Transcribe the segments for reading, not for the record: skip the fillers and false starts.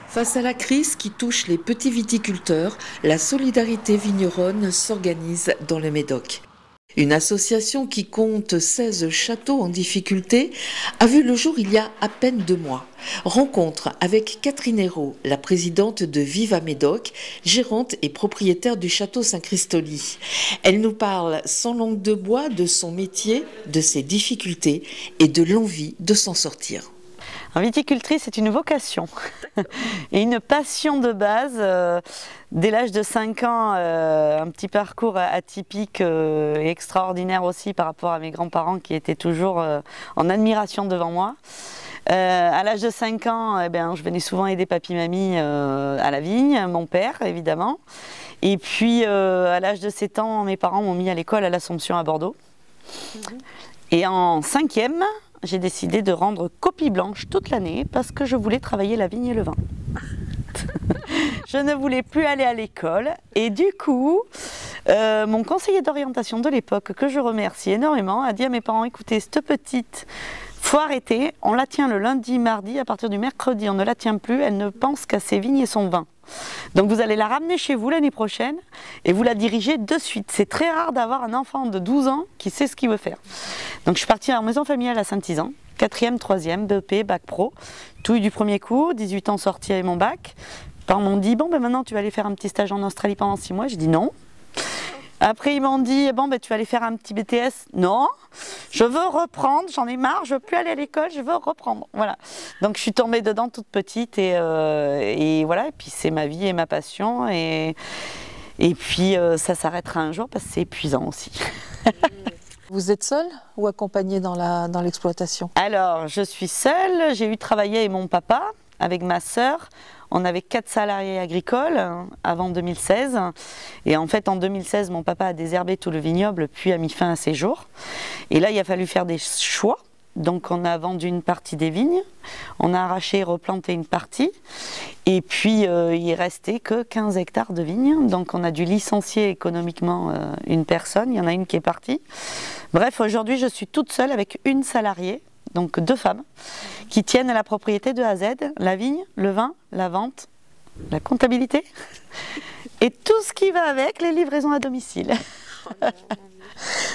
Face à la crise qui touche les petits viticulteurs, la solidarité vigneronne s'organise dans le Médoc. Une association qui compte 16 châteaux en difficulté a vu le jour il y a à peine 2 mois. Rencontre avec Catherine Hérault, la présidente de Viva Médoc, gérante et propriétaire du château Saint-Christoli. Elle nous parle sans langue de bois de son métier, de ses difficultés et de l'envie de s'en sortir. En viticultrice, c'est une vocation et une passion de base. Dès l'âge de 5 ans, un petit parcours atypique et extraordinaire aussi par rapport à mes grands-parents qui étaient toujours en admiration devant moi. À l'âge de 5 ans, je venais souvent aider papy-mamie à la vigne, mon père évidemment. Et puis à l'âge de 7 ans, mes parents m'ont mis à l'école à l'Assomption à Bordeaux. Et en 5e, j'ai décidé de rendre copie blanche toute l'année parce que je voulais travailler la vigne et le vin. Je ne voulais plus aller à l'école et du coup, mon conseiller d'orientation de l'époque, que je remercie énormément, a dit à mes parents, écoutez, cette petite, faut arrêter, on la tient le lundi, mardi, à partir du mercredi, on ne la tient plus, elle ne pense qu'à ses vignes et son vin. Donc vous allez la ramener chez vous l'année prochaine et vous la dirigez de suite. C'est très rare d'avoir un enfant de 12 ans qui sait ce qu'il veut faire. Donc je suis partie en maison familiale à Saint-Ysan, 4e, 3e, BEP, bac pro, tout eu du premier coup, 18 ans sortie avec mon bac. Mes parents m'ont dit, bon maintenant tu vas aller faire un petit stage en Australie pendant 6 mois, j'ai dit non. Après ils m'ont dit, bon tu vas aller faire un petit BTS, non, je veux reprendre, j'en ai marre, je veux plus aller à l'école, je veux reprendre, voilà. Donc je suis tombée dedans toute petite et voilà, et puis c'est ma vie et ma passion et puis ça s'arrêtera un jour parce que c'est épuisant aussi. Vous êtes seule ou accompagnée dans l'exploitation? Alors je suis seule, j'ai eu travaillé avec mon papa, avec ma sœur. On avait 4 salariés agricoles avant 2016 et en fait en 2016 mon papa a désherbé tout le vignoble puis a mis fin à ses jours et là il a fallu faire des choix. Donc on a vendu une partie des vignes, on a arraché et replanté une partie et puis il restait que 15 hectares de vignes, donc on a dû licencier économiquement une personne, il y en a une qui est partie. Bref, aujourd'hui je suis toute seule avec une salariée, donc 2 femmes, qui tiennent à la propriété de A à Z, la vigne, le vin, la vente, la comptabilité et tout ce qui va avec, les livraisons à domicile.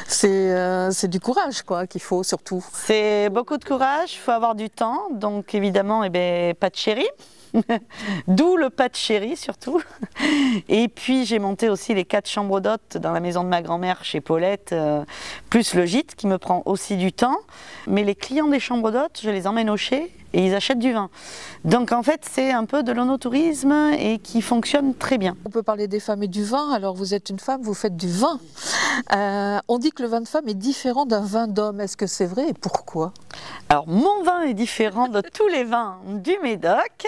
C'est du courage quoi qu'il faut surtout. C'est beaucoup de courage, il faut avoir du temps, donc évidemment pas de chéri. D'où le pas de chéri surtout. Et puis j'ai monté aussi les 4 chambres d'hôtes dans la maison de ma grand-mère chez Paulette, plus le gîte qui me prend aussi du temps. Mais les clients des chambres d'hôtes, je les emmène au chai et ils achètent du vin. Donc en fait c'est un peu de l'onotourisme et qui fonctionne très bien. On peut parler des femmes et du vin, alors vous êtes une femme, vous faites du vin. On dit que le vin de femme est différent d'un vin d'homme, est-ce que c'est vrai et pourquoi? Alors mon vin est différent de tous les vins du Médoc.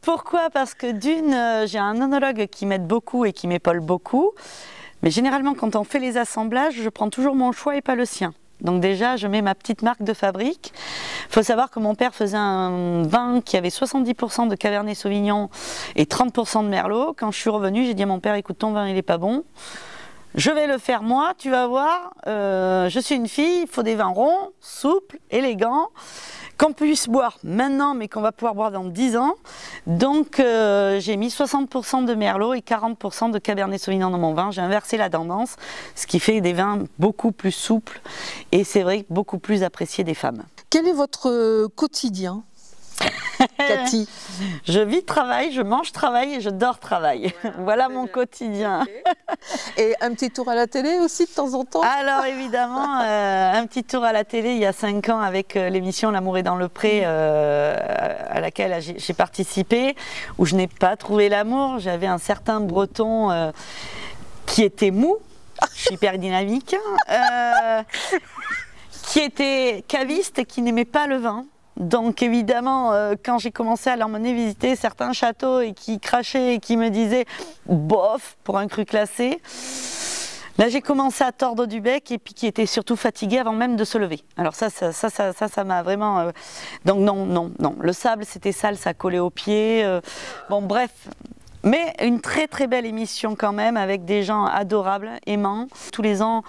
Pourquoi? Parce que d'une, j'ai un œnologue qui m'aide beaucoup et qui m'épaule beaucoup. Mais généralement quand on fait les assemblages, je prends toujours mon choix et pas le sien. Donc déjà, je mets ma petite marque de fabrique. Il faut savoir que mon père faisait un vin qui avait 70% de Cabernet Sauvignon et 30% de Merlot. Quand je suis revenue, j'ai dit à mon père, écoute, ton vin, il n'est pas bon. Je vais le faire moi, tu vas voir. Je suis une fille, il faut des vins ronds, souples, élégants, qu'on puisse boire maintenant, mais qu'on va pouvoir boire dans 10 ans. Donc j'ai mis 60% de Merlot et 40% de Cabernet Sauvignon dans mon vin. J'ai inversé la tendance, ce qui fait des vins beaucoup plus souples et c'est vrai beaucoup plus appréciés des femmes. Quel est votre quotidien, Cathy? Je vis travail, je mange travail et je dors travail. Voilà mon quotidien. Et un petit tour à la télé aussi de temps en temps? Alors évidemment, un petit tour à la télé il y a 5 ans avec l'émission L'amour est dans le pré à laquelle j'ai participé, où je n'ai pas trouvé l'amour. J'avais un certain breton qui était mou, je suis hyper dynamique, qui était caviste et qui n'aimait pas le vin. Donc évidemment, quand j'ai commencé à l'emmener visiter certains châteaux et qui crachait et qui me disait bof pour un cru classé, là j'ai commencé à tordre du bec et puis qui était surtout fatigué avant même de se lever. Alors ça m'a vraiment... Donc non. Le sable c'était sale, ça collait aux pieds. Bon bref. Mais une très très belle émission quand même avec des gens adorables, aimants. Tous les ans,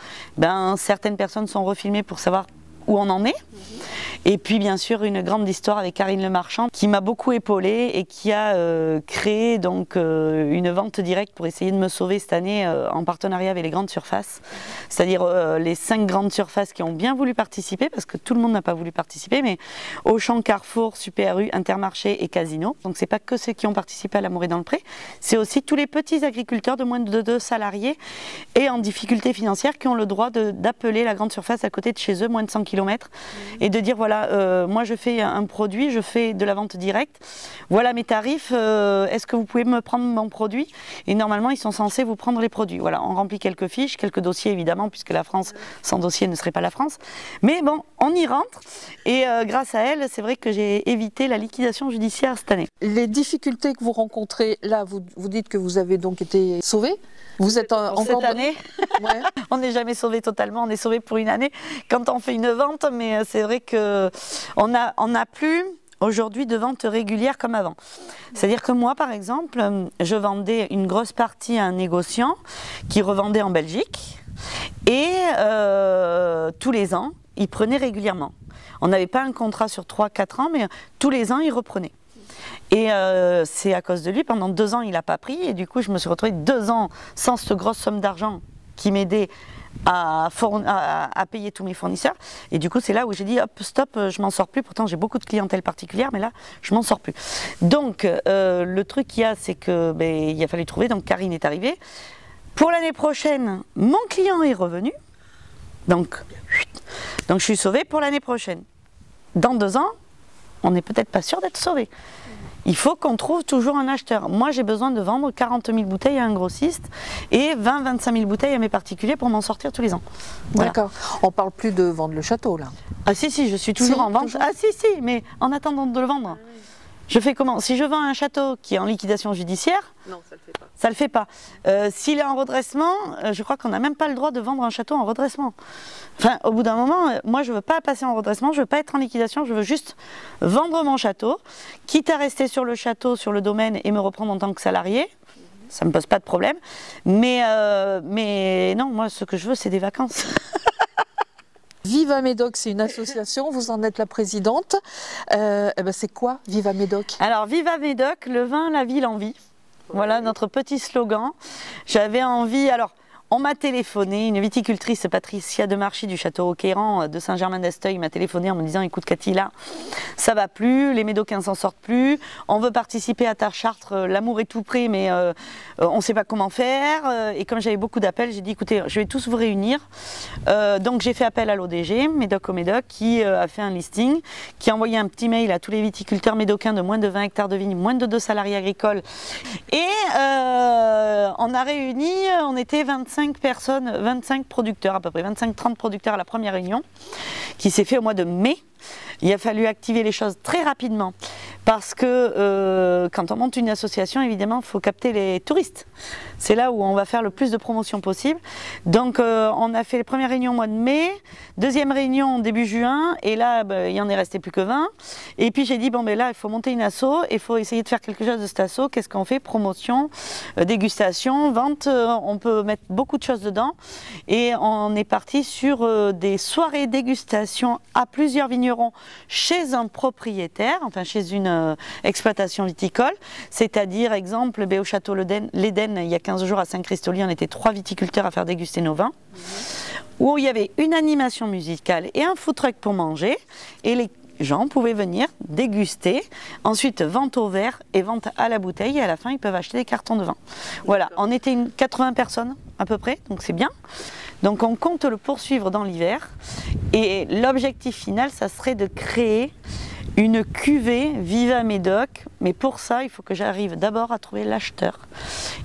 certaines personnes sont refilmées pour savoir où on en est. Et puis bien sûr une grande histoire avec Karine Le Marchand qui m'a beaucoup épaulée et qui a créé donc une vente directe pour essayer de me sauver cette année en partenariat avec les grandes surfaces, c'est-à-dire les 5 grandes surfaces qui ont bien voulu participer, parce que tout le monde n'a pas voulu participer, mais Auchan, Carrefour, Super U, Intermarché et Casino. Donc c'est pas que ceux qui ont participé à l'Amour est dans le pré, c'est aussi tous les petits agriculteurs de moins de 2 salariés et en difficulté financière qui ont le droit d'appeler la grande surface à côté de chez eux, moins de 100 km, et de dire voilà, moi je fais un produit, je fais de la vente directe, voilà mes tarifs, est-ce que vous pouvez me prendre mon produit? Et normalement ils sont censés vous prendre les produits. Voilà, on remplit quelques fiches, quelques dossiers évidemment, puisque la France sans dossier ne serait pas la France. Mais bon, on y rentre et grâce à elle, c'est vrai que j'ai évité la liquidation judiciaire cette année. Les difficultés que vous rencontrez, là, vous dites que vous avez donc été sauvé. Vous êtes encore cette année, ouais. On n'est jamais sauvé totalement, on est sauvé pour une année quand on fait une vente, mais c'est vrai que on n'a plus aujourd'hui de vente régulière comme avant. C'est-à-dire que moi, par exemple, je vendais une grosse partie à un négociant qui revendait en Belgique et tous les ans, il prenait régulièrement. On n'avait pas un contrat sur 3-4 ans, mais tous les ans, il reprenait. Et c'est à cause de lui, pendant 2 ans, il n'a pas pris. Et du coup, je me suis retrouvée 2 ans sans cette grosse somme d'argent qui m'aidait à payer tous mes fournisseurs. Et du coup, c'est là où j'ai dit, hop, stop, je m'en sors plus. Pourtant, j'ai beaucoup de clientèle particulière, mais là, je m'en sors plus. Donc, le truc qu'il y a, c'est que il a fallu trouver. Donc, Karine est arrivée. Pour l'année prochaine, mon client est revenu. Donc, je suis sauvée pour l'année prochaine. Dans 2 ans, on n'est peut-être pas sûr d'être sauvé. Il faut qu'on trouve toujours un acheteur. Moi, j'ai besoin de vendre 40 000 bouteilles à un grossiste et 20-25 000 bouteilles à mes particuliers pour m'en sortir tous les ans. Voilà. D'accord. On parle plus de vendre le château, là. Ah si, je suis toujours en vente. Toujours. Ah si, mais en attendant de le vendre. Ah, oui. Je fais comment? Si je vends un château qui est en liquidation judiciaire, non, ça le fait pas. Ça le fait pas. S'il est en redressement, je crois qu'on n'a même pas le droit de vendre un château en redressement. Enfin, au bout d'un moment, moi je veux pas passer en redressement, je veux pas être en liquidation, je veux juste vendre mon château, quitte à rester sur le château, sur le domaine et me reprendre en tant que salarié. Ça me pose pas de problème. Mais non, moi ce que je veux, c'est des vacances. Viva Médoc, c'est une association, vous en êtes la présidente. C'est quoi Viva Médoc? Alors Viva Médoc, le vin, la vie, l'envie. Voilà notre petit slogan. J'avais envie, alors on m'a téléphoné, une viticultrice, Patricia Demarchi du château Auquéran de Saint-Germain-d'Esteuil m'a téléphoné en me disant, écoute Cathy, là, ça va plus, les Médocains s'en sortent plus, on veut participer à ta charte, l'amour est tout près, mais on ne sait pas comment faire. Et comme j'avais beaucoup d'appels, j'ai dit, écoutez, je vais tous vous réunir. Donc j'ai fait appel à l'ODG, Médoc au Médoc, qui a fait un listing, qui a envoyé un petit mail à tous les viticulteurs médocains de moins de 20 hectares de vignes, moins de 2 salariés agricoles. Et on a réuni, on était 25 personnes, 25 producteurs à peu près, 25-30 producteurs à la première réunion, qui s'est fait au mois de mai. Il a fallu activer les choses très rapidement parce que quand on monte une association, évidemment, il faut capter les touristes. C'est là où on va faire le plus de promotion possible. Donc on a fait les premières réunions au mois de mai, deuxième réunion début juin, et là il n'y en est resté plus que 20. Et puis j'ai dit, bon ben là il faut monter une asso, il faut essayer de faire quelque chose de cette asso. Qu'est-ce qu'on fait? Promotion, dégustation, vente, on peut mettre beaucoup de choses dedans. Et on est parti sur des soirées dégustation à plusieurs vignerons chez un propriétaire, enfin chez une exploitation viticole, c'est-à-dire exemple au château l'Éden, il y a 15 jours à Saint-Christoli, on était 3 viticulteurs à faire déguster nos vins, où il y avait une animation musicale et un food truck pour manger, et les gens pouvaient venir déguster, ensuite vente au verre et vente à la bouteille, et à la fin ils peuvent acheter des cartons de vin. Voilà, on était 80 personnes à peu près, donc c'est bien. Donc on compte le poursuivre dans l'hiver, et l'objectif final, ça serait de créer une cuvée Viva Médoc, mais pour ça, il faut que j'arrive d'abord à trouver l'acheteur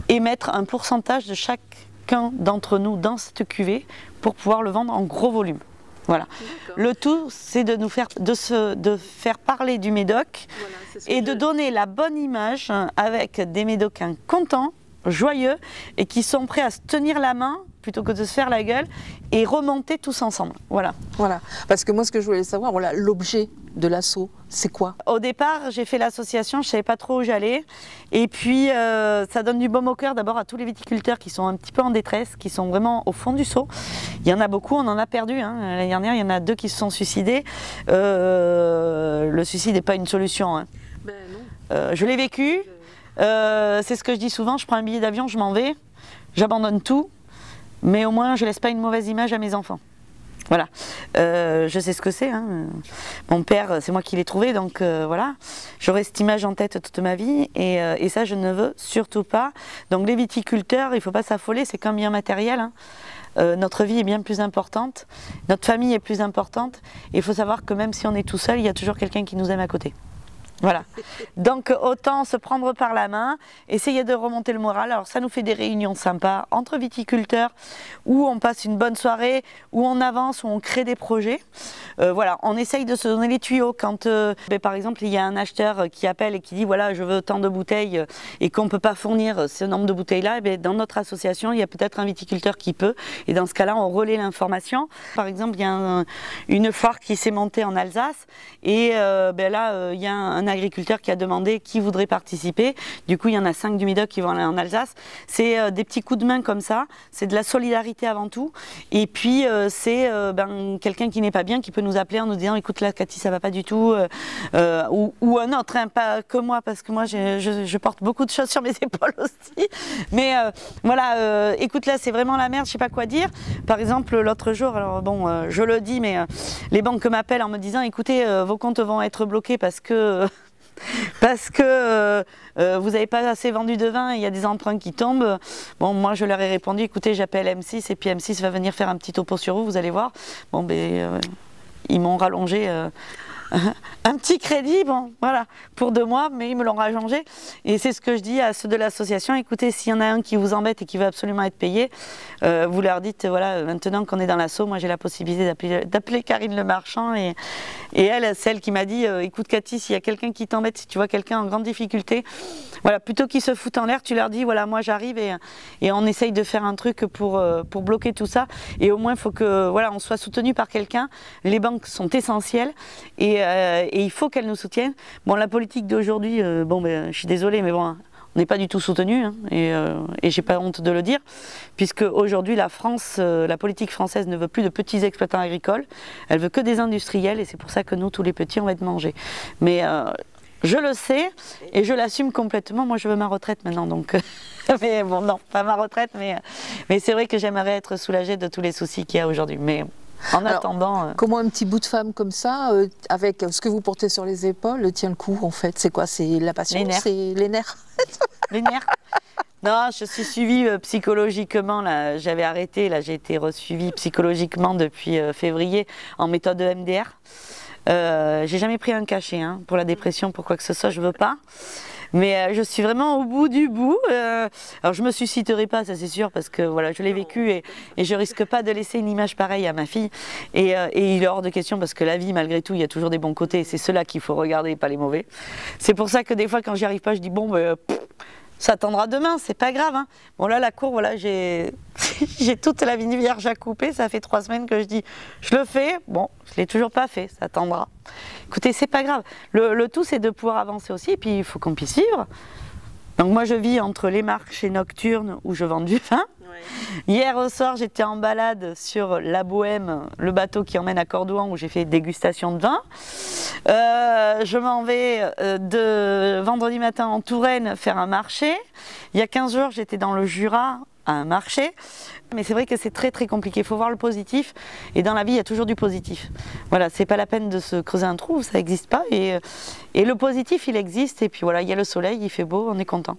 et mettre un pourcentage de chacun d'entre nous dans cette cuvée pour pouvoir le vendre en gros volume. Voilà. Le tout, c'est de nous faire, de faire parler du Médoc, voilà, et de donner la bonne image avec des Médocains contents, joyeux et qui sont prêts à se tenir la main plutôt que de se faire la gueule et remonter tous ensemble. Voilà. Voilà. Parce que moi, ce que je voulais savoir, voilà, l'objet de l'asso? C'est quoi? Au départ, j'ai fait l'association, je ne savais pas trop où j'allais. Et puis, ça donne du baume au cœur d'abord à tous les viticulteurs qui sont un petit peu en détresse, qui sont vraiment au fond du seau. Il y en a beaucoup, on en a perdu. Hein. L'année dernière, il y en a 2 qui se sont suicidés. Le suicide n'est pas une solution. Hein. Ben non. Je l'ai vécu. C'est ce que je dis souvent, je prends un billet d'avion, je m'en vais, j'abandonne tout, mais au moins je ne laisse pas une mauvaise image à mes enfants. Voilà, je sais ce que c'est, hein. Mon père, c'est moi qui l'ai trouvé, donc voilà, j'aurai cette image en tête toute ma vie, et ça je ne veux surtout pas. Donc les viticulteurs, il ne faut pas s'affoler, c'est comme bien matériel, hein. Notre vie est bien plus importante, notre famille est plus importante, et il faut savoir que même si on est tout seul, il y a toujours quelqu'un qui nous aime à côté. Voilà, donc autant se prendre par la main, essayer de remonter le moral. Alors ça nous fait des réunions sympas entre viticulteurs où on passe une bonne soirée, où on avance, où on crée des projets. Voilà, on essaye de se donner les tuyaux quand par exemple il y a un acheteur qui appelle et qui dit voilà je veux tant de bouteilles et qu'on ne peut pas fournir ce nombre de bouteilles là, dans notre association il y a peut-être un viticulteur qui peut, et dans ce cas là on relaie l'information. Par exemple il y a une foire qui s'est montée en Alsace et là il y a un agriculteur qui a demandé qui voudrait participer. Du coup, il y en a 5 du Médoc qui vont aller en Alsace. C'est des petits coups de main comme ça. C'est de la solidarité avant tout. Et puis, c'est quelqu'un qui n'est pas bien qui peut nous appeler en nous disant écoute là, Cathy, ça va pas du tout. Ou un autre, hein, pas que moi, parce que moi, je porte beaucoup de choses sur mes épaules aussi. Mais voilà, écoute là, c'est vraiment la merde, je sais pas quoi dire. Par exemple, l'autre jour, alors bon, je le dis, mais les banques m'appellent en me disant écoutez, vos comptes vont être bloqués parce que vous n'avez pas assez vendu de vin et il y a des emprunts qui tombent. Bon, moi je leur ai répondu, écoutez, j'appelle M6 et puis M6 va venir faire un petit topo sur vous allez voir. Bon, ils m'ont rallongé un petit crédit, bon, voilà, pour 2 mois, mais ils me l'ont rallongé. Et c'est ce que je dis à ceux de l'association, écoutez, s'il y en a un qui vous embête et qui veut absolument être payé, vous leur dites, voilà, maintenant qu'on est dans l'assaut, moi j'ai la possibilité d'appeler Karine Le Marchand, et elle, celle qui m'a dit, écoute Cathy, s'il y a quelqu'un qui t'embête, si tu vois quelqu'un en grande difficulté, voilà, plutôt qu'ils se foutent en l'air, tu leur dis, voilà, moi j'arrive et on essaye de faire un truc pour bloquer tout ça, et au moins il faut que, voilà, on soit soutenu par quelqu'un. Les banques sont essentielles, et il faut qu'elles nous soutiennent. Bon, la politique d'aujourd'hui, je suis désolée, mais bon, on n'est pas du tout soutenu, hein, et j'ai pas honte de le dire, puisque aujourd'hui la France, la politique française ne veut plus de petits exploitants agricoles, elle veut que des industriels, et c'est pour ça que nous, tous les petits, on va être mangés. Mais je le sais, et je l'assume complètement. Moi, je veux ma retraite maintenant, donc... mais bon, non, pas ma retraite, mais c'est vrai que j'aimerais être soulagée de tous les soucis qu'il y a aujourd'hui. Mais en attendant... Comment un petit bout de femme comme ça, avec ce que vous portez sur les épaules, tient le coup, en fait? C'est quoi? C'est la passion? C'est les nerfs? Les nerfs. Non, je suis suivie psychologiquement, là, j'avais arrêté, là j'ai été resuivie psychologiquement depuis février en méthode EMDR. J'ai jamais pris un cachet hein, pour la dépression, pour quoi que ce soit, je veux pas. Mais je suis vraiment au bout du bout. Alors je me suiciderai pas, ça c'est sûr, parce que voilà, je l'ai vécu et je risque pas de laisser une image pareille à ma fille. Et il est hors de question, parce que la vie, malgré tout, il y a toujours des bons côtés. Et c'est ceux-là qu'il faut regarder, pas les mauvais. C'est pour ça que des fois, quand j'y arrive pas, je dis bon, ça attendra demain, c'est pas grave. Hein. Bon là, la cour, voilà, j'ai toute la vigne vierge à couper. Ça fait 3 semaines que je dis, je le fais. Bon, je l'ai toujours pas fait, ça attendra. Écoutez, c'est pas grave. Le tout, c'est de pouvoir avancer aussi, et puis il faut qu'on puisse vivre. Donc moi, je vis entre les marchés nocturnes où je vends du vin. Ouais. Hier au soir, j'étais en balade sur la Bohème, le bateau qui emmène à Cordouan, où j'ai fait dégustation de vin. Je m'en vais de vendredi matin en Touraine faire un marché. Il y a 15 jours, j'étais dans le Jura à un marché. Mais c'est vrai que c'est très très compliqué, il faut voir le positif, et dans la vie il y a toujours du positif. Voilà, c'est pas la peine de se creuser un trou, ça n'existe pas, et le positif il existe, et puis voilà, il y a le soleil, il fait beau, on est content.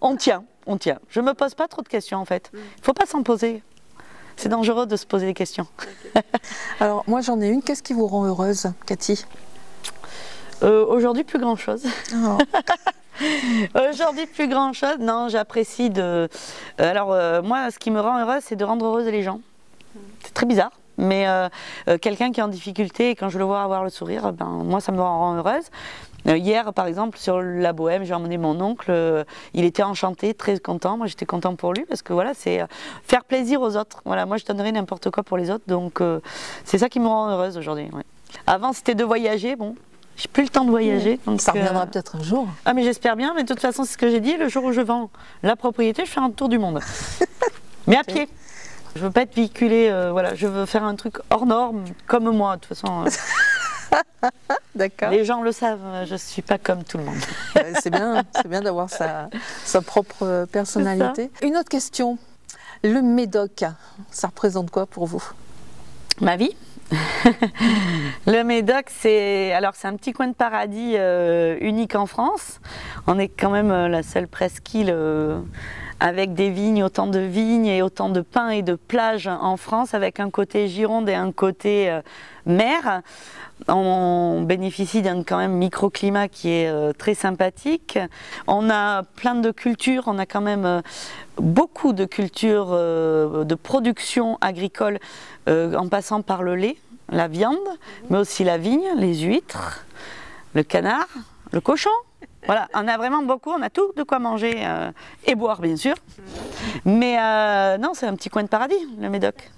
On tient, je me pose pas trop de questions en fait, il faut pas s'en poser, c'est dangereux de se poser des questions. Alors moi j'en ai une, qu'est-ce qui vous rend heureuse, Cathy? Aujourd'hui plus grand chose. Oh. Aujourd'hui, plus grand chose. Non, j'apprécie de. Alors, moi, ce qui me rend heureuse, c'est de rendre heureuse les gens. C'est très bizarre, mais quelqu'un qui est en difficulté, et quand je le vois avoir le sourire, moi, ça me rend heureuse. Hier, par exemple, sur la Bohème, j'ai emmené mon oncle. Il était enchanté, très content. Moi, j'étais content pour lui, parce que voilà, c'est faire plaisir aux autres. Voilà, moi, je donnerais n'importe quoi pour les autres, donc c'est ça qui me rend heureuse aujourd'hui. Ouais. Avant, c'était de voyager. Bon, j'ai plus le temps de voyager. Donc, ça reviendra peut-être un jour. Ah, mais j'espère bien. Mais de toute façon, c'est ce que j'ai dit. Le jour où je vends la propriété, je fais un tour du monde. Mais à pied. Je veux pas être véhiculée. Voilà, je veux faire un truc hors norme, comme moi. De toute façon. D'accord. Les gens le savent. Je suis pas comme tout le monde. C'est bien d'avoir sa propre personnalité. Une autre question. Le Médoc, ça représente quoi pour vous? Ma vie. Le Médoc, c'est un petit coin de paradis unique en France. On est quand même la seule presqu'île avec des vignes, autant de vignes et autant de pins et de plages en France, avec un côté Gironde et un côté mer. On bénéficie d'un quand même microclimat qui est très sympathique. On a plein de cultures, on a quand même beaucoup de cultures de production agricole en passant par le lait, la viande, mais aussi la vigne, les huîtres, le canard, le cochon. Voilà, on a vraiment beaucoup, on a tout de quoi manger et boire bien sûr. Mais non, c'est un petit coin de paradis, le Médoc.